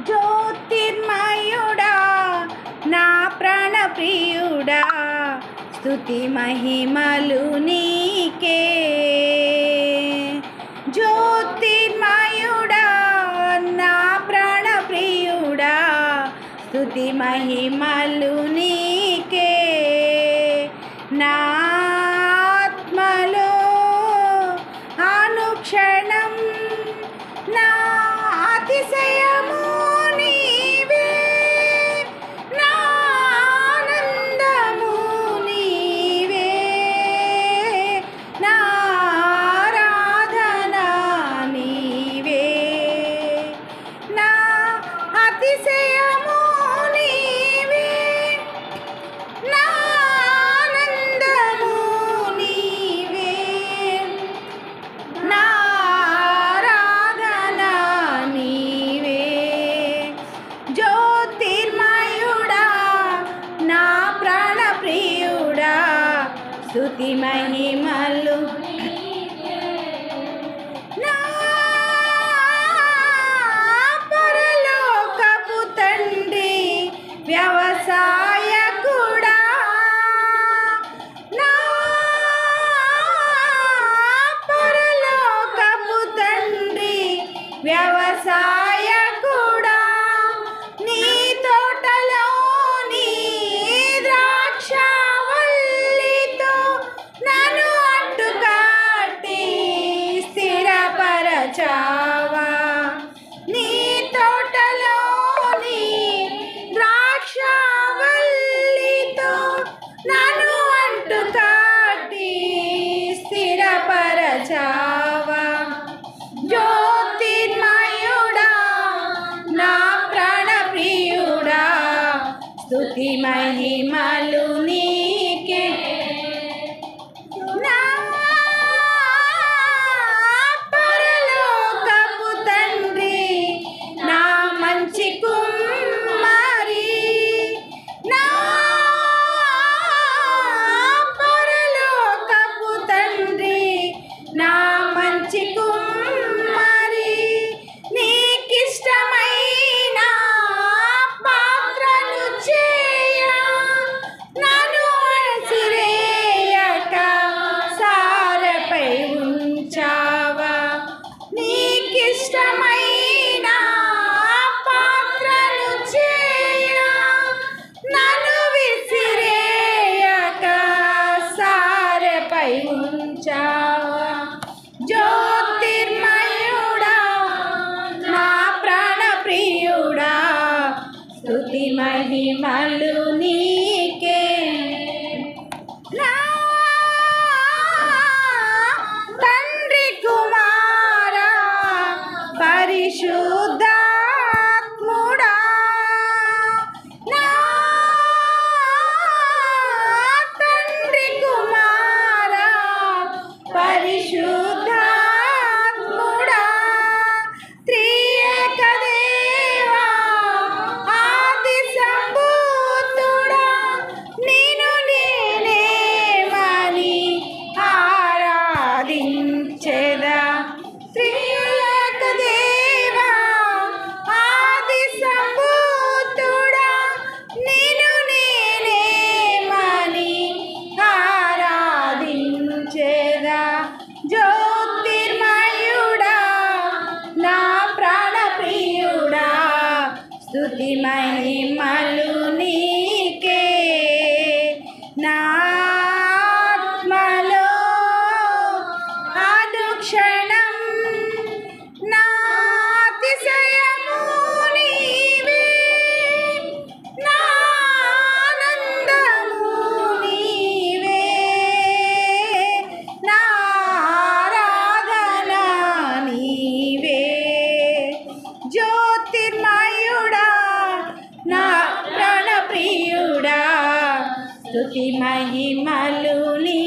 జ్యోతిర్మయుడా నా ప్రాణప్రియుడా స్తుతి మహిమలు నీకే. జ్యోతిర్మయుడా నా ప్రాణప్రియుడా స్తుతి మహిమలు నీకే. నా ఆత్మలో అనుక్షణం నా అతిశయము నీవే, నా ఆనందము నీవే, నా ఆరాధన నీవే, నా అతిశయము నీవే, నా ఆనందము నీవే, నా ఆరాధన నీవే. జ్యోతిర్మయుడా నా ప్రాణప్రియుడా స్తుతి మహిమలు నా పరలోకపు తండ్రి వ్యవసాయకుడా, నా పరలోకపు తండ్రి వ్యవసాయకుడా, నీ తోటలోని ద్రాక్షవల్లితో నన్ను అడ్డుకట్టి స్థిరపరచావా. నీ తోటలోని ద్రాక్షవల్లితో నన్ను అడ్డుకట్టి స్థిరపరచావా. జ్యోతిర్మయుడా నా ప్రాణప్రియుడా స్తుతి మహిమలు నీకే. నా పరలోకపు తండ్రి నా మంచి కుమారి, నా పరలోకపు తండ్రి నా మంచి కుమారి, నీకిష్టమైన పాత్రను చేయ నన్ను అణచివేయక సారెపై ఉంచావా. నీకిష్టమైన పాత్రను చేయ నన్ను విసిరేయక సారెపై ఉంచావా. జ్యోతిర్మయుడా నా ప్రాణప్రియుడా స్తుతి మహిమలు నీకే. నా తండ్రి కుమారా పరిశుద్ధాత్ముడా, నా తండ్రి కుమారా పరిశుద్ధాత్ముడా, త్రియేక దేవా ఆది సంభూతుడా, నిన్ను నేనేమని ఆరాధించెదా. త్రియేక దేవా ఆది సంభూతుడా, నిన్ను నేనేమని ఆరాధించెదా. జ్యోతిర్మయుడా నా ప్రాణప్రియుడా స్తుతి మహిమలు నీకే. నా ఆత్మలో అనుక్షణం నా అతిశయము నీవే, నా ఆనందము నీవే, నా ఆరాధన నీవే. జ్యోతిర్మయుడా నా ప్రాణప్రియుడా స్తుతి మహిమలు నీ